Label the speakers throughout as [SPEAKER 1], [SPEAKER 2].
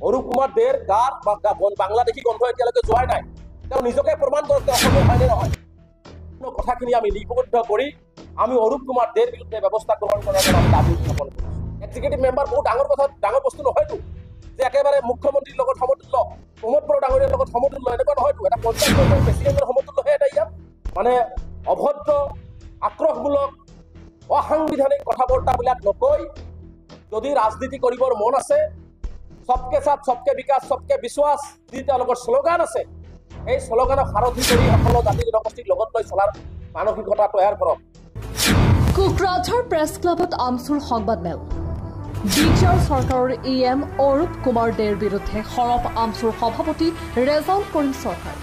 [SPEAKER 1] অৰূপ কুমাৰ দেৰ গাৰ বাংলাদেশী গন্ধ এতিয়ালৈকে যোৱাই নাই। তেওঁ নিজকে প্ৰমাণ কৰক অসমীয়া হয়নে নহয়। কথাখিনি আমি লিপিবদ্ধ কৰি আমি অৰূপ কুমাৰ দেৰ বিৰুদ্ধে ব্যৱস্থা গ্ৰহণ কৰাৰ আমি দাবী উত্থাপন কৰিছোঁ। এক্সিকিউটিভ মেম্বাৰ বহুত ডাঙৰ বস্তু নহয়তো যে একেবাৰে মুখ্যমন্ত্ৰীৰ লগত সমতুল্য, প্ৰমোদ বড়ো ডাঙৰীয়াৰ লগত সমতুল্য, এনেকুৱা নহয়তো। এটা পঞ্চায়ত পৰ্যায়ৰ প্ৰেচিডেণ্টৰ সমতুল্যহে এটা ইয়াত মানে অভদ্ৰ, আক্ৰোশমূলক, অসাংবিধানিক কথা বাৰ্তাবিলাক নকৈ যদি ৰাজনীতি কৰিবৰ মন আছে, সবকে সাথ সবকে বিকাশ সবকে বিশ্বাস যি তেওঁলোকৰ শ্লোগান আছে, এই শ্লোগানক সাৰথি কৰি সকলো জাতি জনগোষ্ঠীৰ লগত লৈ চলাৰ মানসিকতা তৈয়াৰ কৰক।
[SPEAKER 2] কোকৰাঝাৰ প্ৰেছ ক্লাবত আমচুৰ সংবাদমেল। বিজেপিৰ চৰকাৰৰ EM অৰূপ কুমাৰ দেৰ বিৰুদ্ধে সৰব আমচুৰ সভাপতি ৰেজাউল কৰিম চৰকাৰ।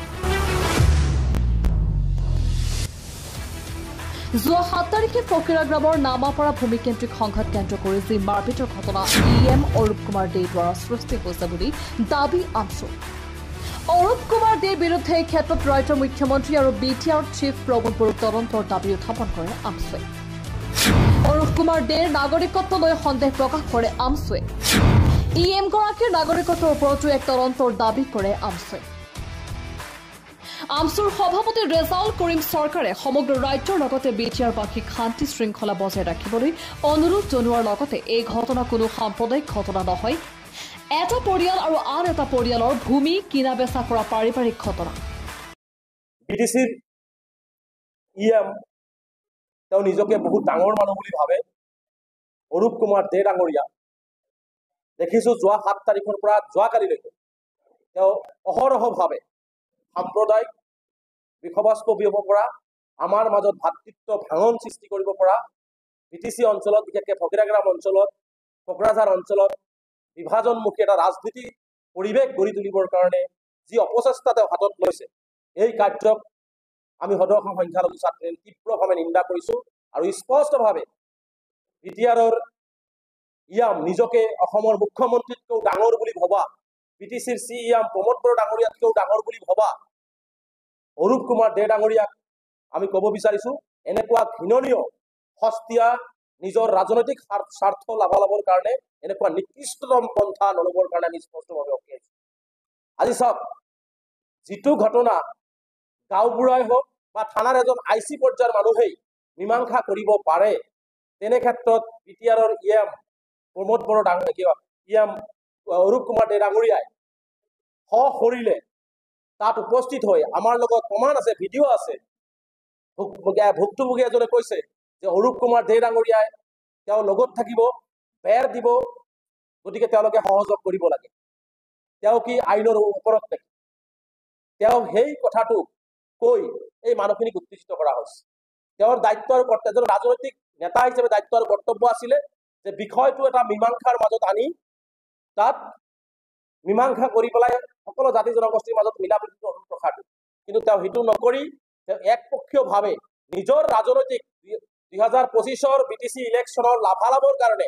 [SPEAKER 2] যোৱা 7 তাৰিখে ফকীৰাগ্ৰামৰ নামাপাৰা ভূমিকেন্দ্ৰিক সংঘাত কেন্দ্ৰ কৰি যি মাৰপিটৰ ঘটনা EM অৰূপ কুমাৰ দেৰ দ্বাৰা সৃষ্টি হৈছে বুলি দাবী আমচুৰ। অৰূপ কুমাৰ দেৰ বিৰুদ্ধে এই ক্ষেত্ৰত ৰাজ্যৰ মুখ্যমন্ত্ৰী আৰু BTR চিফ প্ৰমোদ বড়োৰ তদন্তৰ দাবী উত্থাপন কৰে আমচুৱে। অৰূপ কুমাৰ দেৰ নাগৰিকত্ব লৈ সন্দেহ প্ৰকাশ কৰে আমচুৱে। EM গৰাকীৰ নাগৰিকত্বৰ ওপৰতো এক তদন্তৰ দাবী কৰে আমচুৱে। আমচুৰ সভাপতি ৰেজাউল কৰিম চৰকাৰে সমগ্ৰ ৰাজ্যৰ লগতে BTR-বাসীক শান্তি শৃংখলা বজাই ৰাখিবলৈ অনুৰোধ জনোৱাৰ লগতে এই ঘটনা কোনো সাম্প্ৰদায়িক ঘটনা নহয়, এটা পৰিয়াল আৰু আন এটা পৰিয়ালৰ ভূমি কিনা বেচা কৰা পাৰিবাৰিক ঘটনা।
[SPEAKER 1] BTCৰ EM তেওঁ নিজকে বহুত ডাঙৰ মানুহ বুলি ভাবে। অৰূপ কুমাৰ দে ডাঙৰীয়া দেখিছোঁ যোৱা 7 তাৰিখৰ পৰা যোৱাকালিলৈকে তেওঁ অহৰহভাৱে সাম্প্ৰদায়িক বিষবাস্প বিয়প পৰা, আমাৰ মাজত ভাতৃত্ব ভাঙন সৃষ্টি কৰিব পৰা, BTC অঞ্চলত বিশেষকৈ ফকীৰাগ্ৰাম অঞ্চলত, কোকৰাঝাৰ অঞ্চলত বিভাজনমুখী এটা ৰাজনীতি পৰিৱেশ গঢ়ি তুলিবৰ কাৰণে যি অপচেষ্টা তেওঁ হাতত লৈছে, এই কাৰ্যক আমি সদৌ অসম সংখ্যালঘু ছাত্ৰীয়ে তীব্ৰভাৱে নিন্দা কৰিছোঁ। আৰু স্পষ্টভাৱে BTRৰ EM নিজকে অসমৰ মুখ্যমন্ত্ৰীতকৈও ডাঙৰ বুলি ভবা, BTCৰ CEM প্ৰমোদ বড়ো ডাঙৰীয়াতকৈও ডাঙৰ বুলি ভবা অৰূপ কুমাৰ দে ডাঙৰীয়াক আমি ক'ব বিচাৰিছোঁ, এনেকুৱা ঘৃণনীয় সস্তীয়া নিজৰ ৰাজনৈতিক স্বাৰ্থ লাভালাভৰ কাৰণে এনেকুৱা নিকৃষ্টতম পন্থা নল'বৰ কাৰণে আমি স্পষ্টভাৱে অকিয়াইছোঁ। আজি চাওক, যিটো ঘটনা গাঁওবুঢ়াই হওক বা থানাৰ এজন IC পৰ্যায়ৰ মানুহেই মীমাংসা কৰিব পাৰে, তেনে ক্ষেত্ৰত BTRৰ EM প্ৰমোদ বড়ো EM অৰূপ কুমাৰ দে ডাঙৰীয়াই সশৰীৰে তাত উপস্থিত হৈ আমাৰ লগত প্ৰমাণ আছে, ভিডিঅ' আছে, ভুক্তভোগী এজনে কৈছে যে অৰূপ কুমাৰ দে ডাঙৰীয়াই তেওঁ লগত থাকিব, বেৰ দিব, গতিকে তেওঁলোকে সহযোগ কৰিব লাগে। তেওঁ কি আইনৰ ওপৰত নেকি? তেওঁ সেই কথাটো কৈ এই মানুহখিনিক উত্তেজিত কৰা হৈছে। তেওঁৰ দায়িত্ব আৰু কৰ্তব্য, এজন ৰাজনৈতিক নেতা হিচাপে দায়িত্ব আৰু কৰ্তব্য আছিলে যে বিষয়টো এটা মীমাংসাৰ মাজত আনি তাত মীমাংসা কৰি পেলাই সকলো জাতি জনগোষ্ঠীৰ মাজত মিলা প্ৰীতিটো অটুট ৰখাটো। কিন্তু তেওঁ সেইটো নকৰি তেওঁ একপক্ষীয়ভাৱে নিজৰ ৰাজনৈতিক 2025ৰ BTC ইলেকশ্যনৰ লাভালাভৰ কাৰণে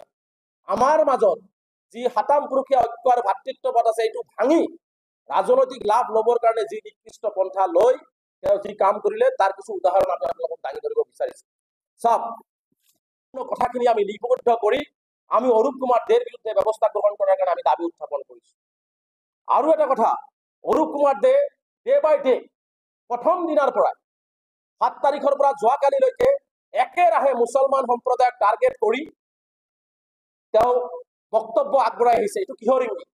[SPEAKER 1] আমাৰ মাজত যি সাতাম পুৰুষীয়া ঐক্য আৰু ভাতৃত্ববাদ আছে, এইটো ভাঙি ৰাজনৈতিক লাভ ল'বৰ কাৰণে যি নিকৃষ্ট পন্থা লৈ তেওঁ যি কাম কৰিলে তাৰ কিছু উদাহৰণ আপোনালোকক দাঙি ধৰিব বিচাৰিছোঁ। চাওক, কথাখিনি আমি লিপিবদ্ধ কৰি আমি অৰূপ কুমাৰ দেৰ বিৰুদ্ধে ব্যৱস্থা গ্ৰহণ কৰাৰ কাৰণে আমি দাবী উত্থাপন কৰিছোঁ। আৰু এটা কথা, অৰূপ কুমাৰ ডে বাই ডে প্ৰথম দিনাৰ পৰা 7 তাৰিখৰ পৰা যোৱাকালিলৈকে একেৰাহে মুছলমান সম্প্ৰদায়ক টাৰ্গেট কৰি তেওঁ বক্তব্য আগবঢ়াই আহিছে। এইটো কিহৰ ইংগিত?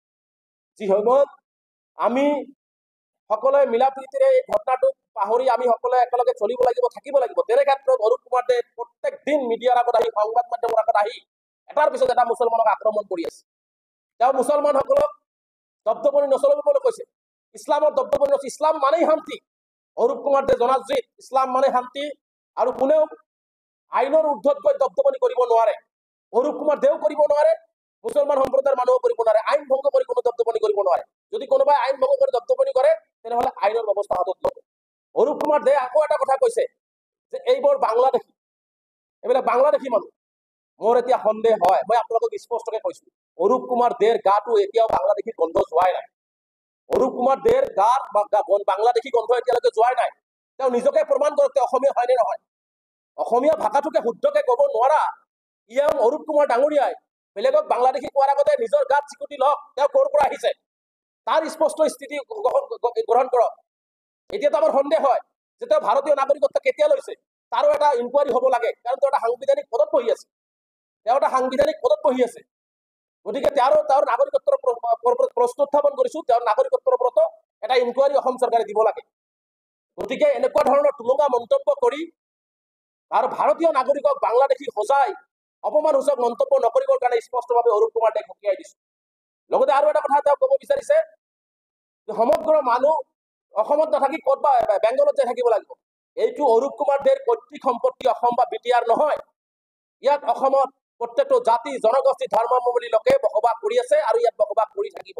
[SPEAKER 1] যি সময়ত আমি সকলোৱে মিলা প্ৰীতিৰে এই ঘটনাটোক পাহৰি আমি সকলোৱে একেলগে চলিব লাগিব, থাকিব লাগিব, তেনে ক্ষেত্ৰত অৰূপ কুমাৰ দে প্ৰত্যেক দিন মিডিয়াৰ আগত আহি, সংবাদ মাধ্যমৰ আগত আহি এটাৰ পিছত এটা মুছলমানক আক্ৰমণ কৰি আছে। তেওঁ মুছলমানসকলক দপদপনি নচলাবলৈ কৈছে, ইছলামৰ দপদপনি নচল, ইছলাম মানেই শান্তি। অৰূপ কুমাৰ দে জনাজিত ইছলাম মানে শান্তি, আৰু কোনেও আইনৰ ঊৰ্ধত গৈ দপদপনি কৰিব নোৱাৰে। অৰূপ কুমাৰ দেও কৰিব নোৱাৰে, মুছলমান সম্প্ৰদায়ৰ মানুহও কৰিব নোৱাৰে। আইন ভংগ কৰি কোনো দপদপনি কৰিব নোৱাৰে। যদি কোনোবাই আইন ভংগ কৰি দপদপনি কৰে তেনেহ'লে আইনৰ ব্যৱস্থা হাতত ল'ব। অৰূপ কুমাৰ দে আকৌ এটা কথা কৈছে যে এইবোৰ বাংলাদেশী, এইবিলাক বাংলাদেশী মানুহ। মোৰ এতিয়া সন্দেহ হয়, মই আপোনালোকক স্পষ্টকৈ কৈছোঁ, অৰূপ কুমাৰ দেৰ গাটো এতিয়াও বাংলাদেশী গন্ধ যোৱাই নাই। অৰূপ কুমাৰ দেৰ গাৰ বাংলাদেশী গন্ধ এতিয়ালৈকে যোৱাই নাই। তেওঁ নিজকে প্ৰমাণ কৰক তেওঁ অসমীয়া হয় নে নহয়। অসমীয়া ভাষাটোকে শুদ্ধকে ক'ব নোৱাৰা EM অৰূপ কুমাৰ ডাঙৰীয়াই বেলেগক বাংলাদেশী কোৱাৰ আগতে নিজৰ গাত চিকুটি লওক তেওঁ ক'ৰ পৰা আহিছে তাৰ স্পষ্ট স্থিতি গ্ৰহণ কৰক। এতিয়াতো আমাৰ সন্দেহ হয় যে তেওঁ ভাৰতীয় নাগৰিকত্ব কেতিয়া লৈছে তাৰো এটা ইনকুৱাৰী হ'ব লাগে, কাৰণ তেওঁ এটা সাংবিধানিক পদত বহি আছে, গতিকে তেওঁৰ নাগৰিকত্বৰ প্ৰশ্ন উত্থাপন কৰিছো, তেওঁৰ নাগৰিকত্বৰ ওপৰতো এটা ইনকুৱাৰী অসম চৰকাৰে দিব লাগে। গতিকে এনেকুৱা ধৰণৰ টুলুঙা মন্তব্য কৰি আৰু ভাৰতীয় নাগৰিকক বাংলাদেশী সজাই অপমানসূচক মন্তব্য নকৰিবৰ কাৰণে স্পষ্টভাৱে অৰূপ কুমাৰ দেক সকীয়াই দিছো। লগতে আৰু এটা কথা তেওঁ ক'ব বিচাৰিছে যে সমগ্ৰ মানুহ অসমত নাথাকি ক'ত বা বেংগলত যাই থাকিব লাগিব। এইটো অৰূপ কুমাৰ দেৰ পৈতৃক সম্পত্তি অসম বা বিটিআৰ নহয়। ইয়াত অসমত প্ৰত্যেকটো জাতি জনগোষ্ঠী ধৰ্মাৱলম্বী লোকে বসবাস কৰি আছে আৰু ইয়াত বসবাস কৰি থাকিব।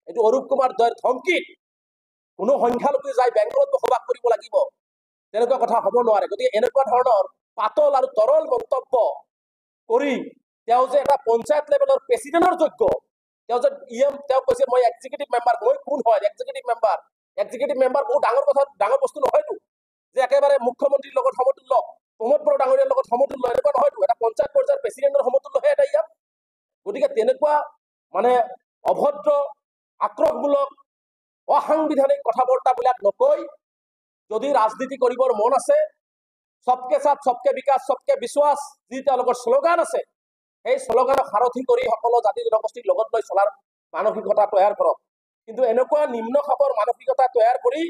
[SPEAKER 1] এইটো অৰূপ কুমাৰ দেৰ ধমকিত কোনো সংখ্যালঘু যাই বেংগলত বসবাস কৰিব লাগিব তেনেকুৱা কথা হ'ব নোৱাৰে। গতিকে এনেকুৱা ধৰণৰ পাতল আৰু তৰল মন্তব্য কৰি তেওঁ যে এটা পঞ্চায়ত লেভেলৰ প্ৰেচিডেণ্টৰ যোগ্য, তেওঁ যে তেওঁ কৈছে মই এক্সিকিউটিভ মেম্বাৰ, মই কোন হয় এক্সিকিউটিভ মেম্বাৰ বহুত ডাঙৰ কথা, ডাঙৰ বস্তু নহয়তো যে একেবাৰে মুখ্যমন্ত্ৰীৰ লগত সমতুল্য, প্ৰমোদ বড়ো ডাঙৰীয়াৰ লগত সমতুল্য, এনেকুৱা নহয়তো, এটা পঞ্চায়ত পৰ্যায়ৰ প্ৰেচিডেণ্টৰ সমতুল্যহে এটা ইয়াত। গতিকে তেনেকুৱা মানে অভদ্ৰ আক্ৰোশমূলক অসাংবিধানিক কথা বাৰ্তাবিলাক নকৈ যদি ৰাজনীতি কৰিবৰ মন আছে, সবকে সাথ সবকে বিকাশ সবকে বিশ্বাস যি তেওঁলোকৰ শ্লোগান আছে, সেই শ্লোগানক সাৰথি কৰি সকলো জাতি জনগোষ্ঠীক লগত লৈ চলাৰ মানসিকতা তৈয়াৰ কৰক। কিন্তু এনেকুৱা নিম্ন খাপৰ মানসিকতা তৈয়াৰ কৰি